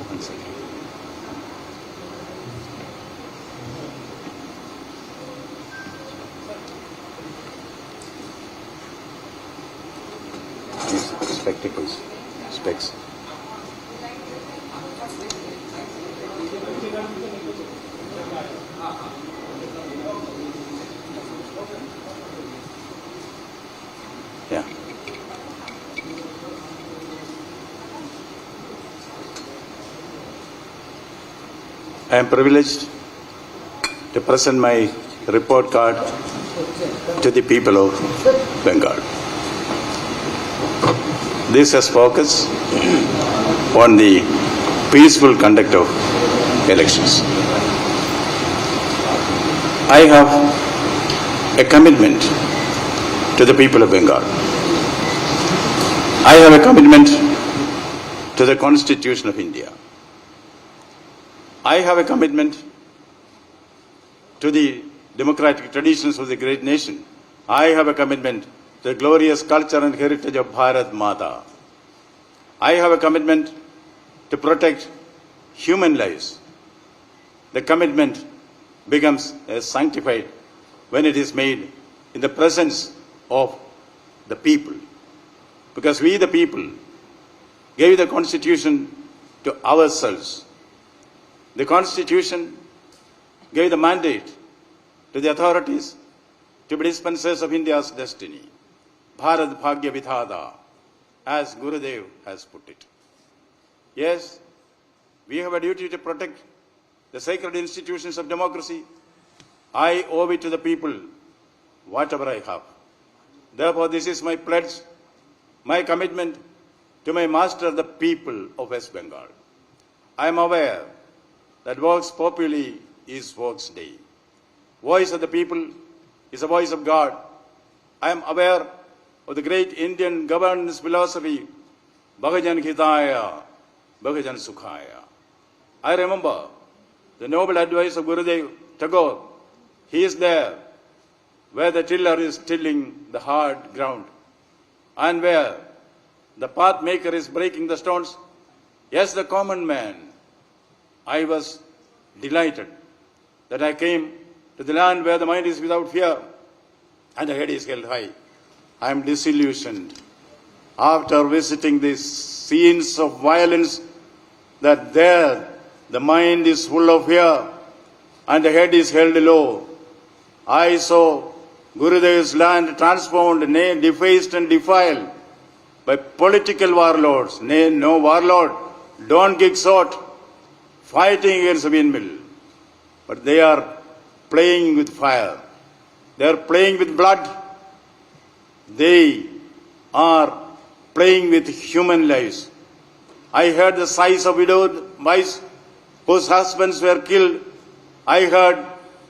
One second. Spectacles, specs. Yeah. I am privileged to present my report card to the people of Bengal. This has focused on the peaceful conduct of elections. I have a commitment to the people of Bengal. I have a commitment to the Constitution of India. I have a commitment to the democratic traditions of the great nation. I have a commitment to the glorious culture and heritage of Bharat Mata. I have a commitment to protect human lives. The commitment becomes sanctified when it is made in the presence of the people. Because we, the people, gave the Constitution to ourselves. The Constitution gave the mandate to the authorities to be dispensers of India's destiny. Bharat Bhagya Vidhata, as Gurudev has put it. Yes, we have a duty to protect the sacred institutions of democracy. I owe it to the people, whatever I have. Therefore, this is my pledge, my commitment to my master, the people of West Bengal. I am aware that Vox Populi is Vox Dei. Voice of the people is the voice of God. I am aware of the great Indian governance philosophy, Bhajan Hitaya, Bhajan Sukhaya. I remember the noble advice of Gurudev Tagore. He is there where the tiller is tilling the hard ground and where the path maker is breaking the stones. Yes, the common man. I was delighted that I came to the land where the mind is without fear and the head is held high. I am disillusioned after visiting these scenes of violence that there the mind is full of fear and the head is held low. I saw Gurudev's land transformed, nay, defaced and defiled by political warlords. Nay, no warlord, Don Quixote, fighting against a windmill. But they are playing with fire. They are playing with blood. They are playing with human lives. I heard the sighs of widowed wives whose husbands were killed. I heard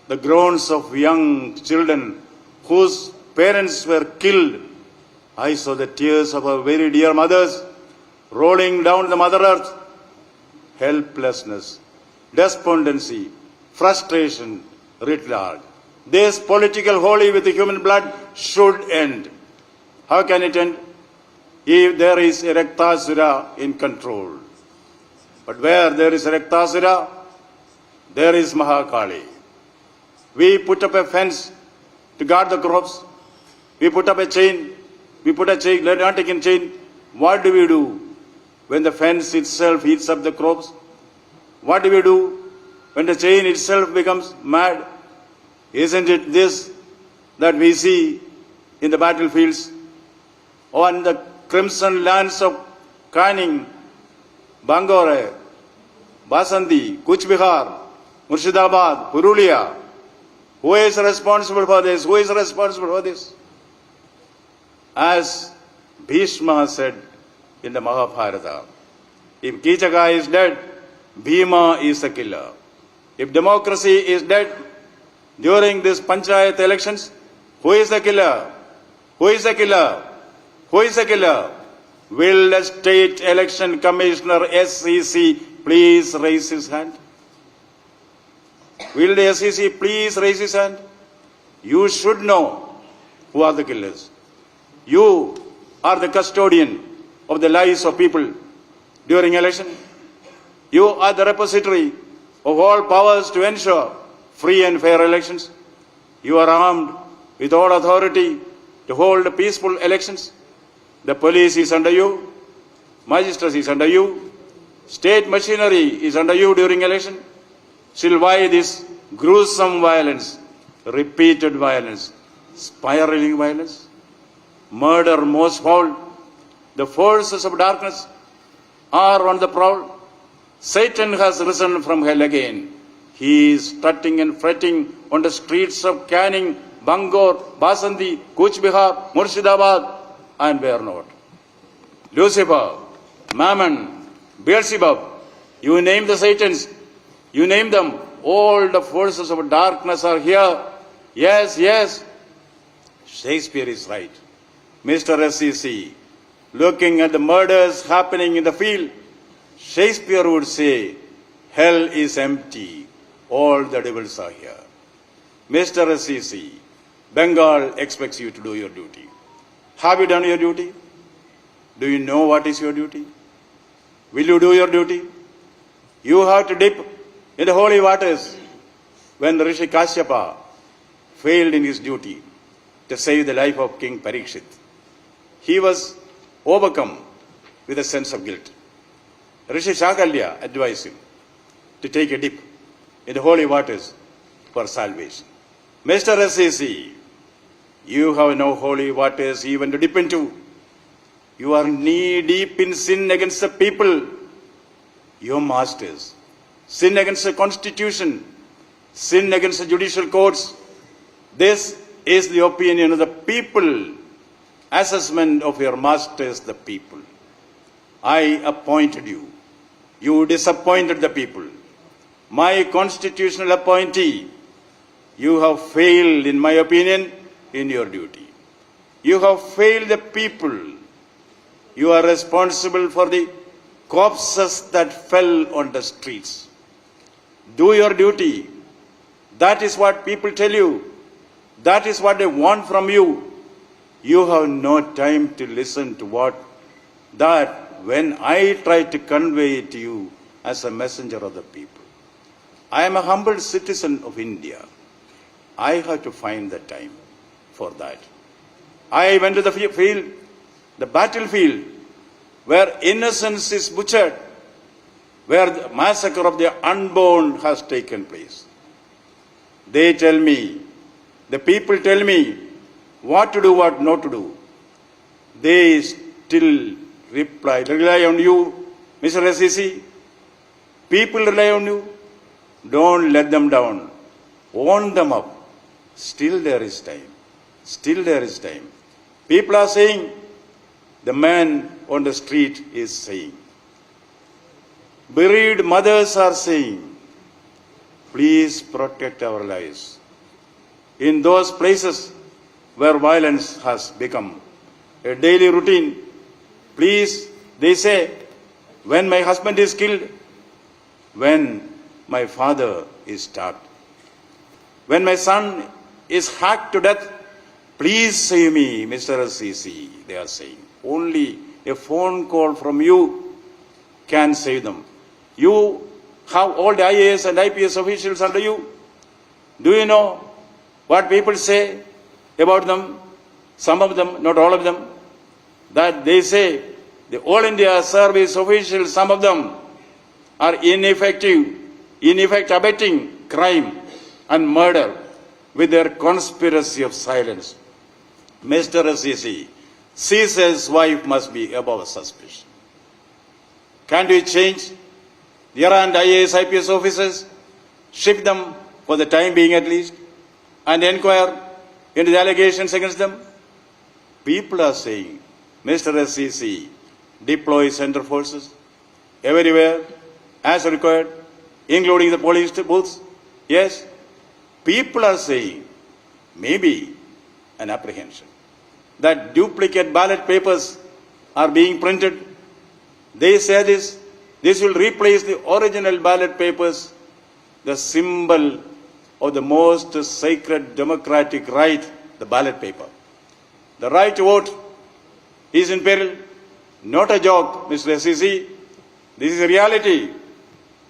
the groans of young children whose parents were killed. I saw the tears of our very dear mothers rolling down the Mother Earth. Helplessness, despondency, frustration writ large. This political holy with the human blood should end. How can it end? If there is a Raktasura in control. But where there is a Raktasura, there is Mahakali. We put up a fence to guard the crops. We put up a chain. We put a chain, not taken chain. What do we do when the fence itself eats up the crops? What do we do when the chain itself becomes mad? Isn't it this that we see in the battlefields, on the crimson lands of Canning, Bangla, Basanti, Kuch Bihar, Murshidabad, Purulia? Who is responsible for this? Who is responsible for this? As Bhishma said in the Mahabharata, if Kichaka is dead, Bhima is the killer. If democracy is dead during this Panchayat elections, who is the killer? Who is the killer? Who is the killer? Will the State Election Commissioner SEC please raise his hand? Will the SEC please raise his hand? You should know who are the killers. You are the custodian of the lives of people during election. You are the repository of all powers to ensure free and fair elections. You are armed with all authority to hold peaceful elections. The police is under you, magistracy is under you, state machinery is under you during election. Still, why this gruesome violence, repeated violence, spiraling violence, murder most foul? The forces of darkness are on the prowl. Satan has risen from hell again. He is strutting and fretting on the streets of Canning, Bangor, Basanti, Kuch Bihar, Murshidabad, and where not. Lucifer, Mammon, Beelzebub, you name the Satans, you name them, all the forces of darkness are here. Yes, yes, Shakespeare is right. Mr. SCC, looking at the murders happening in the field, Shakespeare would say, hell is empty, all the devils are here. Mr. SCC, Bengal expects you to do your duty. Have you done your duty? Do you know what is your duty? Will you do your duty? You have to dip in the holy waters when Rishi Kashyapa failed in his duty to save the life of King Parikshit. He was overcome with a sense of guilt. Rishi Shakalya advised him to take a dip in the holy waters for salvation. Mr. SCC, you have no holy waters even to dip into. You are knee deep in sin against the people, your masters. Sin against the constitution, sin against the judicial courts. This is the opinion of the people, assessment of your masters, the people. I appointed you. You disappointed the people. My constitutional appointee, you have failed, in my opinion, in your duty. You have failed the people. You are responsible for the corpses that fell on the streets. Do your duty. That is what people tell you. That is what they want from you. You have no time to listen to when I try to convey it to you as a messenger of the people. I am a humble citizen of India. I have to find the time for that. I went to the field, the battlefield, where innocence is butchered, where the massacre of the unborn has taken place. They tell me, the people tell me what to do, what not to do. They still rely on you, Mr. SCC. People rely on you. Don't let them down. Warn them up. Still there is time. Still there is time. People are saying, the man on the street is saying. Bereaved mothers are saying, please protect our lives. In those places where violence has become a daily routine, please, they say, when my husband is killed, when my father is stabbed, when my son is hacked to death, please save me, Mr. SCC, they are saying. Only a phone call from you can save them. You have all the IAS and IPS officials under you. Do you know what people say about them? Some of them, not all of them. That they say the All India Service officials, some of them are ineffective, in effect abetting crime and murder with their conspiracy of silence. Mr. SCC, Caesar's wife must be above suspicion. Can't we change the errant IAS, IPS officers, shift them for the time being at least, and inquire into the allegations against them? People are saying, Mr. SCC, deploy center forces everywhere as required, including the police booths. Yes, people are saying, maybe an apprehension that duplicate ballot papers are being printed. They say this will replace the original ballot papers, the symbol of the most sacred democratic right, the ballot paper. The right to vote is in peril. Not a joke, Mr. SEC. This is a reality.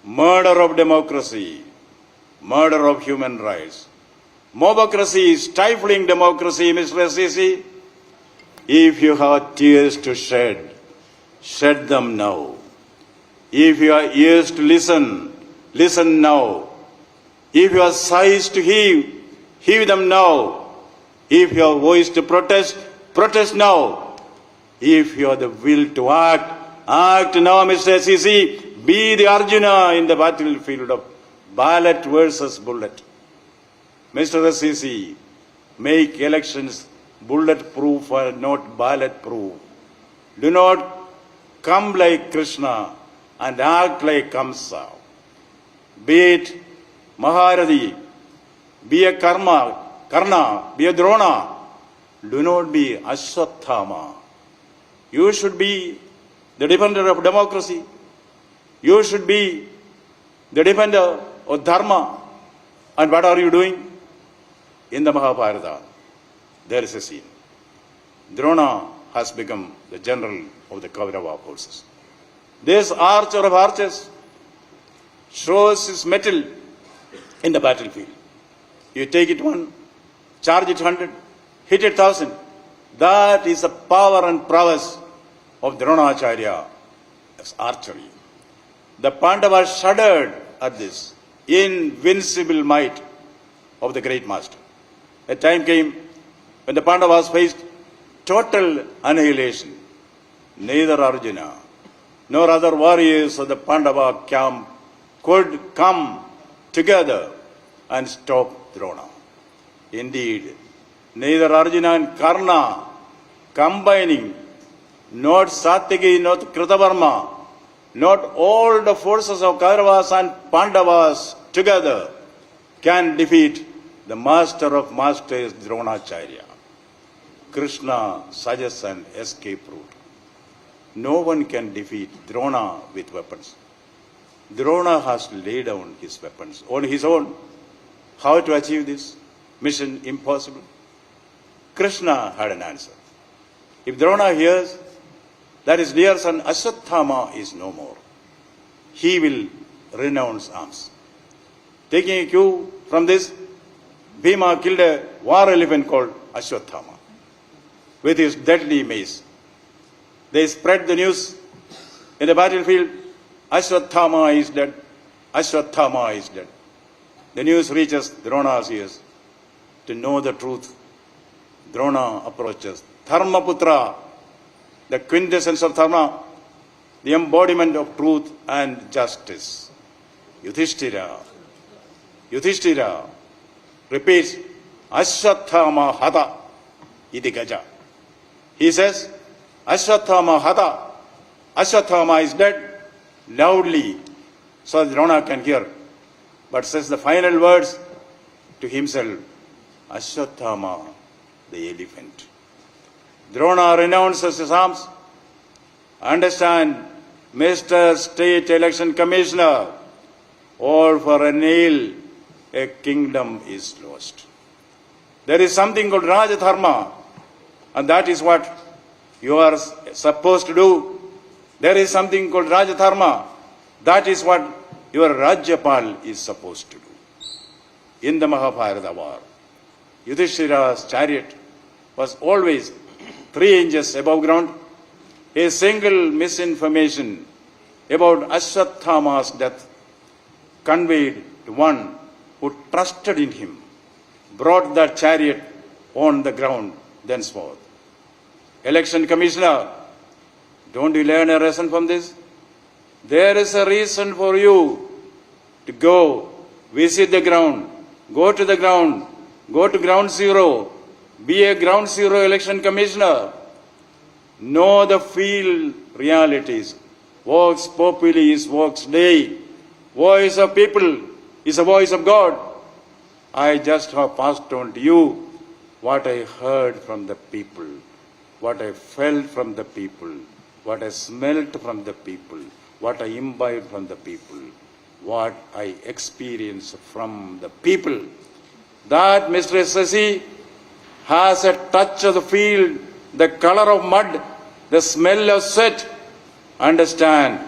Murder of democracy. Murder of human rights. Mobocracy, stifling democracy, Mr. SEC. If you have tears to shed, shed them now. If you have ears to listen, listen now. If you have sighs to heave, heave them now. If you have voice to protest, protest now. If you have the will to act, act now, Mr. SEC. Be the Arjuna in the battlefield of ballot versus bullet. Mr. SEC, make elections bulletproof and not ballot-proof. Do not come like Krishna and act like Kamsa. Be it Maharadi, be a Karna, be a Drona. Do not be Ashwathama. You should be the defender of democracy. You should be the defender of Dharma. And what are you doing? In the Mahabharata, there is a scene. Drona has become the general of the Kaurava forces. This archer of archers shows his mettle in the battlefield. You take it 1, charge it 100, hit it 1,000. That is the power and prowess of Dronacharya as archery. The Pandavas shuddered at this invincible might of the great master. A time came when the Pandavas faced total annihilation. Neither Arjuna nor other warriors of the Pandava camp could come together and stop Drona. Indeed, neither Arjuna and Karna combining, not Satyaki, not Kritavarma, not all the forces of Kauravas and Pandavas together can defeat the master of masters, Dronacharya. Krishna suggests an escape route. No one can defeat Drona with weapons. Drona has to lay down his weapons on his own. How to achieve this? Mission impossible. Krishna had an answer. If Drona hears that his dear son Ashwathama is no more, he will renounce arms. Taking a cue from this, Bhima killed a war elephant called Ashwathama with his deadly mace. They spread the news in the battlefield, Ashwathama is dead, Ashwathama is dead. The news reaches Drona's ears. To know the truth, Drona approaches Dharmaputra, the quintessence of Dharma, the embodiment of truth and justice. Yudhishthira repeats, Ashwathama hata iti gaja. He says, Ashwathama hata, Ashwathama is dead, loudly, so that Drona can hear. But says the final words to himself, Ashwathama, the elephant. Drona renounces his arms. Understand, Mr. State Election Commissioner, all for a nail, a kingdom is lost. There is something called Rajadharma, and that is what you are supposed to do. There is something called Rajadharma. That is what your Rajyapal is supposed to do. In the Mahabharata war, Yudhishthira's chariot was always 3 inches above ground. A single misinformation about Ashwathama's death conveyed to one who trusted in him brought that chariot on the ground thenceforth. Election Commissioner, don't you learn a lesson from this? There is a reason for you to go, visit the ground, go to the ground, go to ground zero, be a ground zero election commissioner. Know the field realities. Vox populi is vox Dei. Voice of people is the voice of God. I just have passed on to you what I heard from the people, what I felt from the people, what I smelt from the people, what I imbibed from the people, what I experienced from the people. That, Mr. SSC, has a touch of the field, the color of mud, the smell of sweat, understand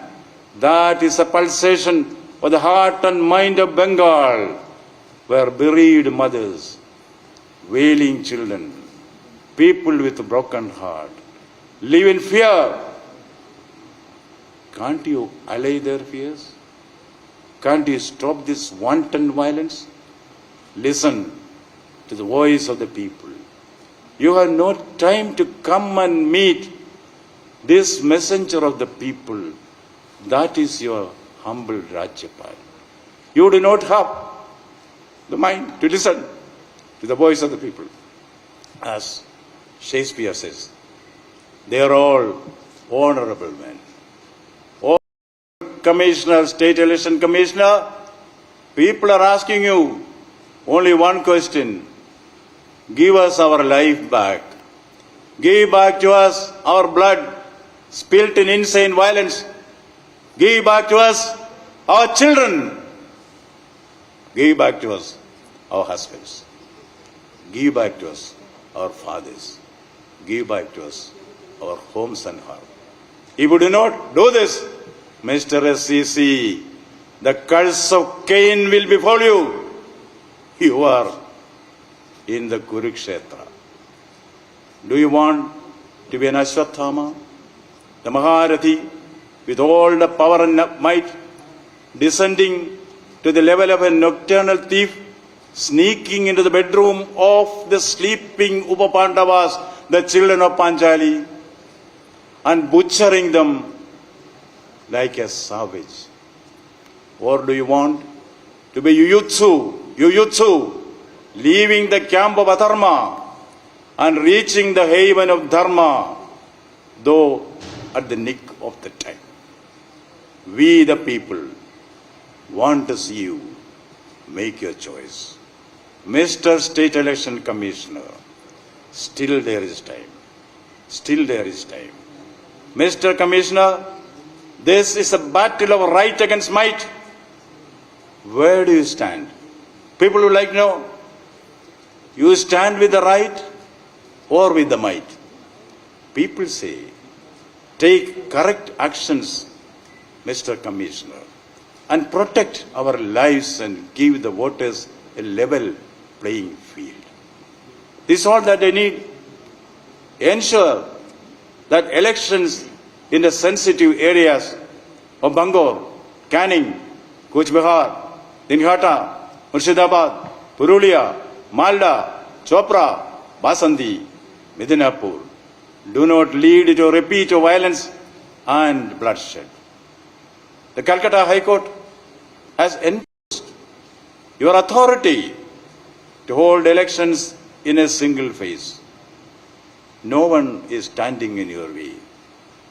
that is a pulsation of the heart and mind of Bengal, where bereaved mothers, wailing children, people with a broken heart, live in fear. Can't you allay their fears? Can't you stop this wanton violence? Listen to the voice of the people. You have no time to come and meet this messenger of the people. That is your humble Rajyapal. You do not have the mind to listen to the voice of the people. As Shakespeare says, they are all honorable men. All Commissioner, State Election Commissioner, people are asking you only one question. Give us our life back. Give back to us our blood spilt in insane violence. Give back to us our children. Give back to us our husbands. Give back to us our fathers. Give back to us our homes and hearts. If you do not do this, Mr. SCC, the curse of Cain will befall you. You are in the Kurukshetra. Do you want to be an Ashwathama, the Maharathi, with all the power and might, descending to the level of a nocturnal thief, sneaking into the bedroom of the sleeping Upapandavas, the children of Panchali, and butchering them like a savage? Or do you want to be Yuyutsu, leaving the camp of Adharma and reaching the haven of Dharma, though at the nick of the time? We the people want to see you make your choice. Mr. State Election Commissioner, still there is time. Still there is time. Mr. Commissioner, this is a battle of right against might. Where do you stand? People would like to know. You stand with the right or with the might? People say, take correct actions, Mr. Commissioner, and protect our lives and give the voters a level playing field. This is all that they need. Ensure that elections in the sensitive areas of Bangor, Canning, Cooch Behar, Dinghata, Murshidabad, Purulia, Malda, Chopra, Basandi, Midinapur do not lead to a repeat of violence and bloodshed. The Calcutta High Court has enforced your authority to hold elections in a single phase. No one is standing in your way.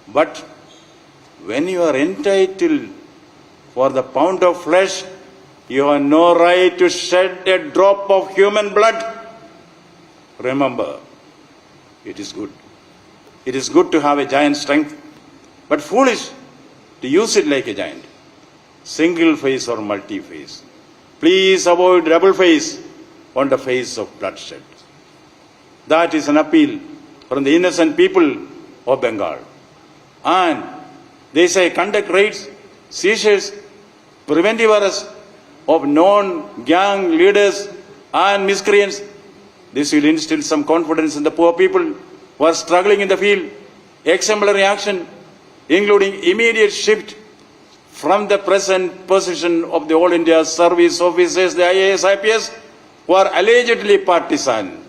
But when you are entitled for the pound of flesh, you have no right to shed a drop of human blood. Remember, it is good. It is good to have a giant strength, but foolish to use it like a giant. Single phase or multi-phase. Please avoid double phase on the face of bloodshed. That is an appeal from the innocent people of Bengal. And they say conduct raids, seizures, preventive arrests of known gang leaders and miscreants. This will instill some confidence in the poor people who are struggling in the field. Exemplary action, including immediate shift from the present position of the All India Service Officers, the IAS, IPS, who are allegedly partisan,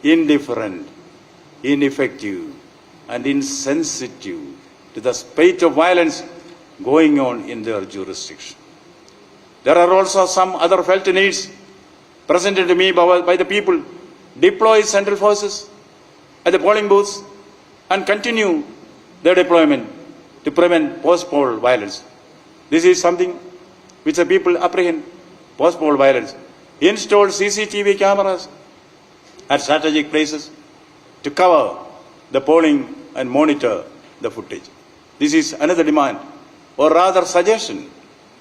indifferent, ineffective, and insensitive to the spate of violence going on in their jurisdiction. There are also some other felt needs presented to me by the people. Deploy central forces at the polling booths and continue their deployment to prevent post-poll violence. This is something which the people apprehend, post-poll violence. Install CCTV cameras at strategic places to cover the polling and monitor the footage. This is another demand, or rather suggestion,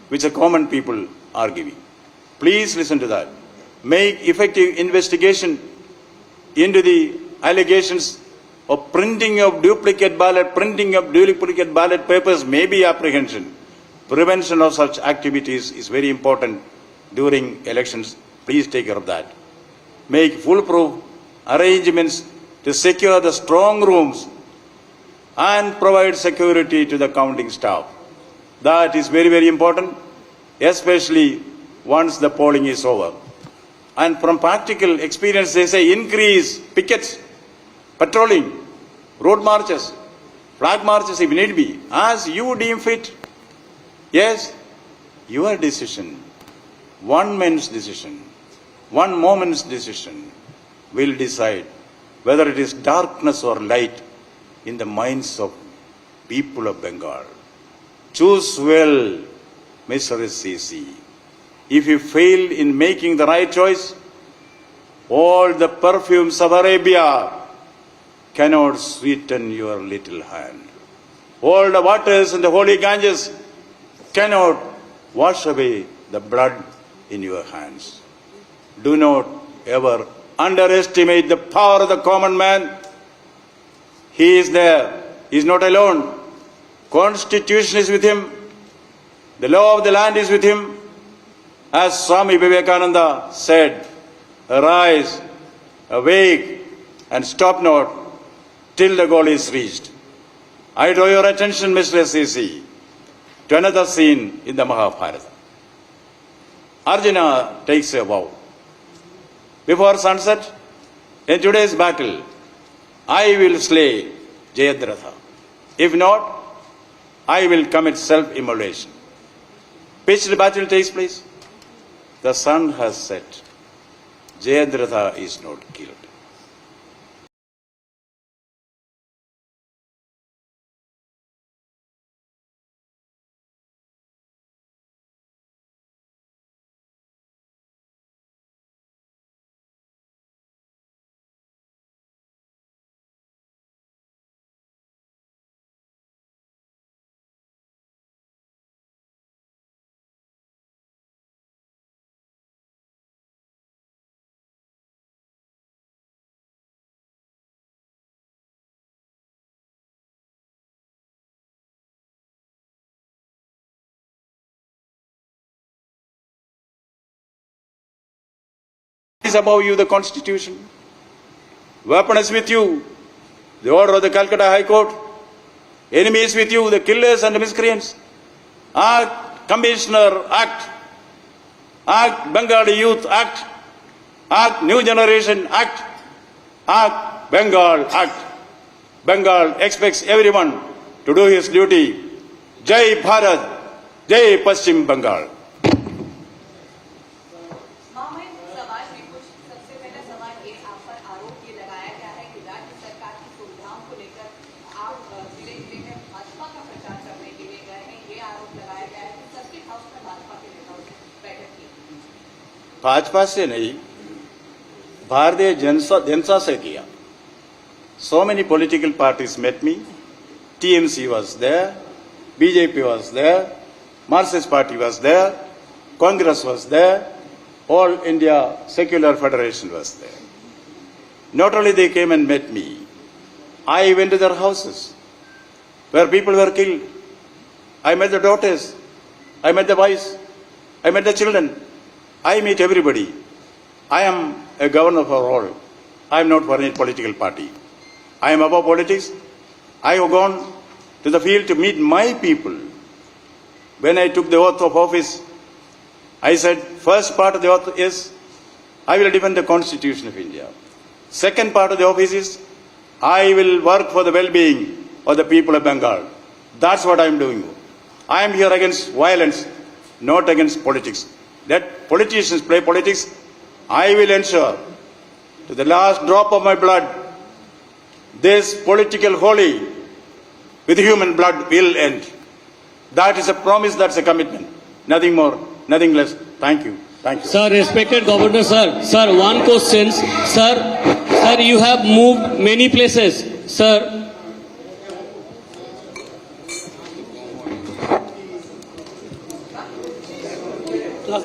which the common people are giving. Please listen to that. Make effective investigation into the allegations of printing of duplicate ballot papers may be apprehension. Prevention of such activities is very important during elections. Please take care of that. Make foolproof arrangements to secure the strong rooms and provide security to the counting staff. That is very, very important, especially once the polling is over. And from practical experience, they say increase pickets, patrolling, road marches, flag marches if need be, as you deem fit. Yes, your decision, one man's decision, one moment's decision will decide whether it is darkness or light in the minds of people of Bengal. Choose well, Mr. SCC. If you fail in making the right choice, all the perfumes of Arabia cannot sweeten your little hand. All the waters in the holy Ganges cannot wash away the blood in your hands. Do not ever underestimate the power of the common man. He is there. He is not alone. Constitution is with him. The law of the land is with him. As Swami Vivekananda said, arise, awake, and stop not till the goal is reached. I draw your attention, Mr. SCC, to another scene in the Mahabharata. Arjuna takes a vow. Before sunset, in today's battle, I will slay Jayadratha. If not, I will commit self-immolation. Pitched battle takes place. The sun has set. Jayadratha is not killed. Is above you the Constitution. Weapon is with you, the order of the Calcutta High Court. Enemy is with you, the killers and the miscreants. Act, Commissioner, act. Act, Bengali Youth, act. Act, New Generation, act. Act, Bengal, act. Bengal expects everyone to do his duty. Jai Bharat, Jai Paschim Bengal. Bhajpa से नहीं, भारतीय जनता से किया. So many political parties met me. TMC was there, BJP was there, Marxist Party was there, Congress was there, All India Secular Federation was there. Not only they came and met me, I went to their houses where people were killed. I met the daughters, I met the wives, I met the children. I meet everybody. I am a governor for all. I am not for any political party. I am above politics. I have gone to the field to meet my people. When I took the oath of office, I said, first part of the oath is, I will defend the Constitution of India. Second part of the office is, I will work for the well-being of the people of Bengal. That's what I am doing. I am here against violence, not against politics. Let politicians play politics. I will ensure, to the last drop of my blood, this political holy with human blood will end. That is a promise, that's a commitment. Nothing more, nothing less. Thank you. Thank you. Sir, respected Governor, sir. Sir, one question. Sir, you have moved many places. Sir. Class